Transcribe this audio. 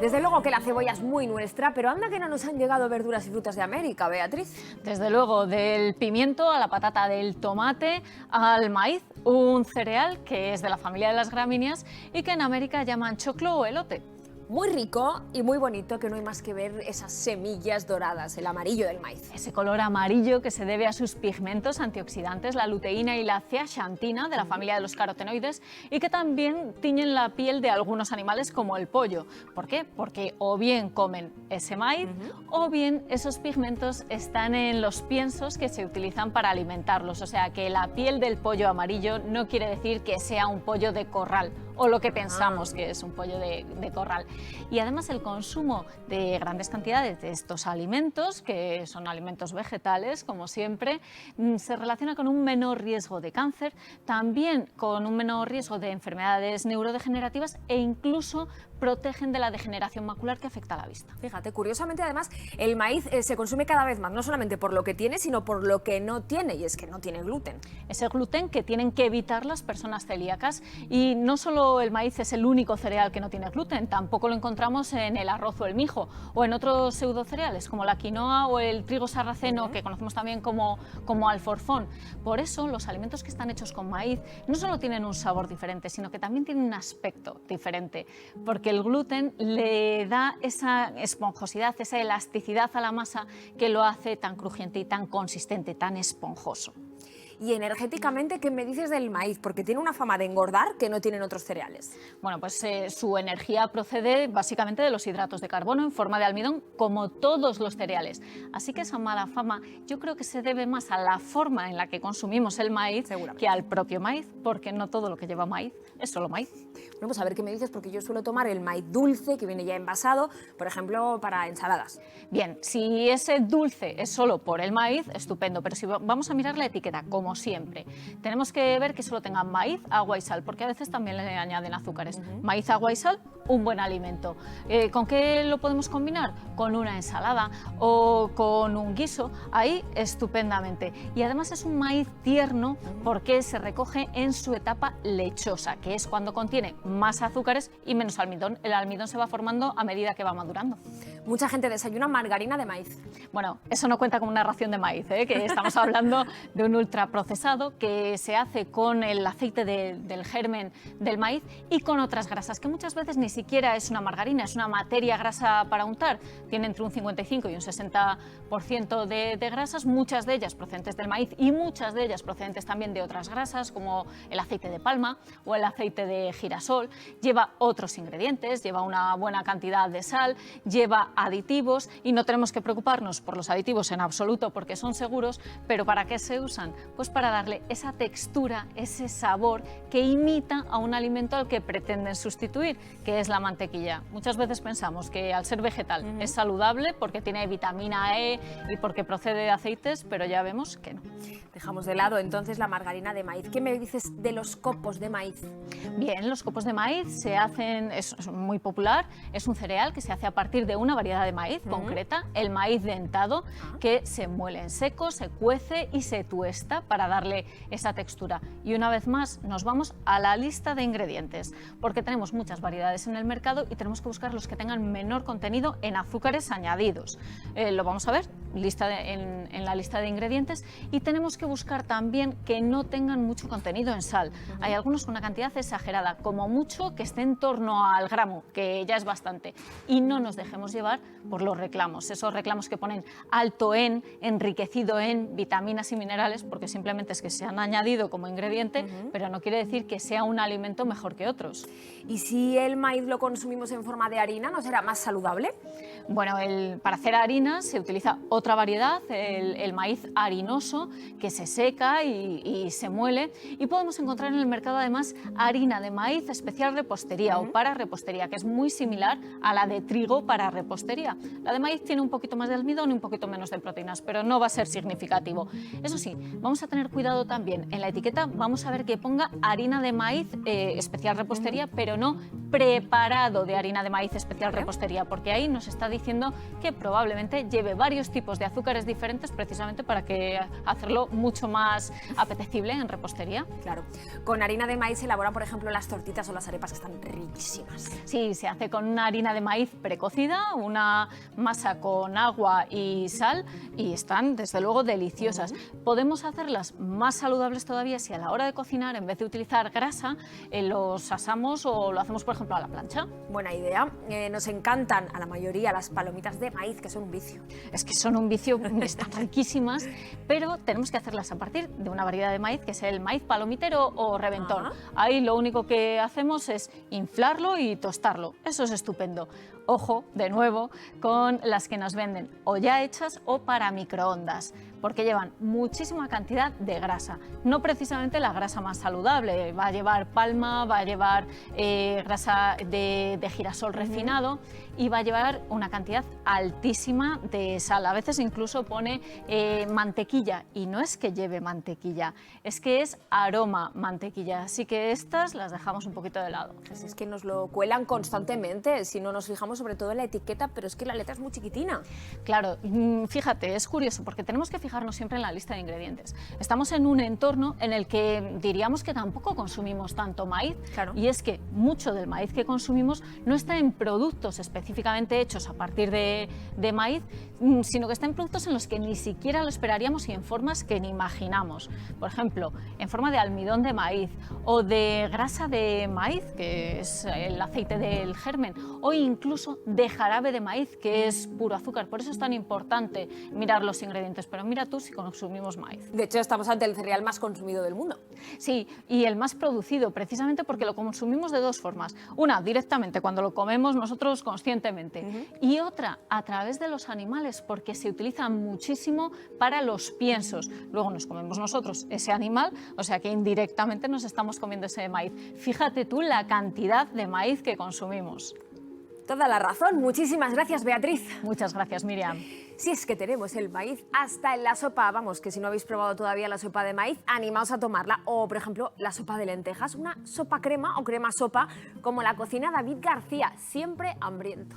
Desde luego que la cebolla es muy nuestra, pero anda que no nos han llegado verduras y frutas de América, Beatriz. Desde luego, del pimiento a la patata, del tomate al maíz, un cereal que es de la familia de las gramíneas y que en América llaman choclo o elote. Muy rico y muy bonito, que no hay más que ver esas semillas doradas, el amarillo del maíz. Ese color amarillo que se debe a sus pigmentos antioxidantes, la luteína y la zeaxantina de la familia de los carotenoides, y que también tiñen la piel de algunos animales como el pollo. ¿Por qué? Porque o bien comen ese maíz o bien esos pigmentos están en los piensos que se utilizan para alimentarlos. O sea que la piel del pollo amarillo no quiere decir que sea un pollo de corral o lo que pensamos que es un pollo de corral. Y además el consumo de grandes cantidades de estos alimentos, que son alimentos vegetales, como siempre, se relaciona con un menor riesgo de cáncer, también con un menor riesgo de enfermedades neurodegenerativas e incluso protegen de la degeneración macular que afecta a la vista. Fíjate, curiosamente además el maíz se consume cada vez más, no solamente por lo que tiene, sino por lo que no tiene, y es que no tiene gluten. Ese gluten que tienen que evitar las personas celíacas, y no solo el maíz es el único cereal que no tiene gluten, tampoco lo encontramos en el arroz o el mijo, o en otros pseudocereales como la quinoa o el trigo sarraceno, que conocemos también como alforfón. Por eso los alimentos que están hechos con maíz no solo tienen un sabor diferente, sino que también tienen un aspecto diferente, porque el gluten le da esa esponjosidad, esa elasticidad a la masa que lo hace tan crujiente y tan consistente, tan esponjoso. Y energéticamente, ¿qué me dices del maíz? Porque tiene una fama de engordar que no tienen otros cereales. Bueno, pues su energía procede básicamente de los hidratos de carbono en forma de almidón, como todos los cereales. Así que esa mala fama yo creo que se debe más a la forma en la que consumimos el maíz que al propio maíz, porque no todo lo que lleva maíz es solo maíz. Bueno, pues a ver qué me dices, porque yo suelo tomar el maíz dulce, que viene ya envasado, por ejemplo, para ensaladas. Bien, si ese dulce es solo por el maíz, estupendo, pero si vamos a mirar la etiqueta, como siempre, tenemos que ver que solo tenga maíz, agua y sal, porque a veces también le añaden azúcares. Maíz, agua y sal, un buen alimento. ¿Con qué lo podemos combinar? Con una ensalada o con un guiso, ahí estupendamente. Y además es un maíz tierno porque se recoge en su etapa lechosa, que es cuando contiene más azúcares y menos almidón. El almidón se va formando a medida que va madurando. Mucha gente desayuna margarina de maíz. Bueno, eso no cuenta como una ración de maíz, que estamos hablando de un ultraprocesado que se hace con el aceite del germen del maíz y con otras grasas, que muchas veces ni siquiera es una margarina, es una materia grasa para untar. Tiene entre un 55 y un 60% de grasas, muchas de ellas procedentes del maíz y muchas de ellas procedentes también de otras grasas, como el aceite de palma o el aceite de girasol. Lleva otros ingredientes, lleva una buena cantidad de sal, lleva aditivos, y no tenemos que preocuparnos por los aditivos en absoluto porque son seguros. ¿Pero para qué se usan? Pues para darle esa textura, ese sabor que imita a un alimento al que pretenden sustituir, que es la mantequilla. Muchas veces pensamos que al ser vegetal es saludable porque tiene vitamina E y porque procede de aceites, pero ya vemos que no. Dejamos de lado entonces la margarina de maíz. ¿Qué me dices de los copos de maíz? Bien, los copos de maíz se hacen, es muy popular, es un cereal que se hace a partir de una variedad de maíz concreta, el maíz dentado, que se muele en seco, se cuece y se tuesta para darle esa textura. Y una vez más nos vamos a la lista de ingredientes, porque tenemos muchas variedades en el mercado y tenemos que buscar los que tengan menor contenido en azúcares añadidos. Lo vamos a ver en la lista de ingredientes, y tenemos que buscar también que no tengan mucho contenido en sal. Hay algunos con una cantidad exagerada, como mucho que esté en torno al gramo, que ya es bastante, y no nos dejemos llevar por los reclamos, esos reclamos que ponen alto en, enriquecido en vitaminas y minerales, porque simplemente es que se han añadido como ingrediente, pero no quiere decir que sea un alimento mejor que otros. ¿Y si el maíz lo consumimos en forma de harina, no será más saludable? Bueno, para hacer harina se utiliza otra variedad, el maíz harinoso, que se seca y se muele, y podemos encontrar en el mercado además harina de maíz especial repostería o para repostería, que es muy similar a la de trigo para repostería. La de maíz tiene un poquito más de almidón y un poquito menos de proteínas, pero no va a ser significativo. Eso sí, vamos a tener cuidado también. En la etiqueta vamos a ver que ponga harina de maíz especial repostería, pero no preparado de harina de maíz especial repostería, porque ahí nos está diciendo que probablemente lleve varios tipos de azúcares diferentes precisamente para que hacerlo mucho más apetecible en repostería. Claro. Con harina de maíz se elaboran, por ejemplo, las tortitas o las arepas, que están riquísimas. Sí, se hace con una harina de maíz precocida, una masa con agua y sal y están desde luego deliciosas. Podemos hacerlas más saludables todavía si a la hora de cocinar, en vez de utilizar grasa, los asamos o lo hacemos, por ejemplo, a la plancha. Buena idea. Nos encantan a la mayoría las palomitas de maíz, que son un vicio. Es que son un vicio, están riquísimas, pero tenemos que hacerlas a partir de una variedad de maíz que es el maíz palomitero o reventón. Ahí lo único que hacemos es inflarlo y tostarlo. Eso es estupendo. Ojo, de nuevo, con las que nos venden o ya hechas o para microondas, porque llevan muchísima cantidad de grasa. No precisamente la grasa más saludable, va a llevar palma, va a llevar grasa de girasol refinado y va a llevar una cantidad altísima de sal. A veces incluso pone mantequilla y no es que lleve mantequilla, es que es aroma mantequilla. Así que estas las dejamos un poquito de lado. Pues es que nos lo cuelan constantemente, si no nos fijamos sobre todo en la etiqueta, pero es que la letra es muy chiquitina. Claro, fíjate, es curioso porque tenemos que fijarnos siempre en la lista de ingredientes. Estamos en un entorno en el que diríamos que tampoco consumimos tanto maíz, claro. Y es que mucho del maíz que consumimos no está en productos específicamente hechos a partir de maíz, sino que está en productos en los que ni siquiera lo esperaríamos y en formas que ni imaginamos. Por ejemplo, en forma de almidón de maíz o de grasa de maíz, que es el aceite del germen, o incluso de jarabe de maíz, que es puro azúcar. Por eso es tan importante mirar los ingredientes. Pero mira tú si consumimos maíz. De hecho, estamos ante el cereal más consumido del mundo. Sí, y el más producido, precisamente porque lo consumimos de dos formas. Una, directamente, cuando lo comemos nosotros conscientemente. Y otra, a través de los animales, porque se utiliza muchísimo para los piensos. Luego nos comemos nosotros ese animal, o sea que indirectamente nos estamos comiendo ese maíz. Fíjate tú la cantidad de maíz que consumimos. Toda la razón. Muchísimas gracias, Beatriz. Muchas gracias, Miriam. Si es que tenemos el maíz hasta en la sopa, vamos, que si no habéis probado todavía la sopa de maíz, animaos a tomarla. O, por ejemplo, la sopa de lentejas, una sopa crema o crema sopa, como la cocina David García, siempre hambriento.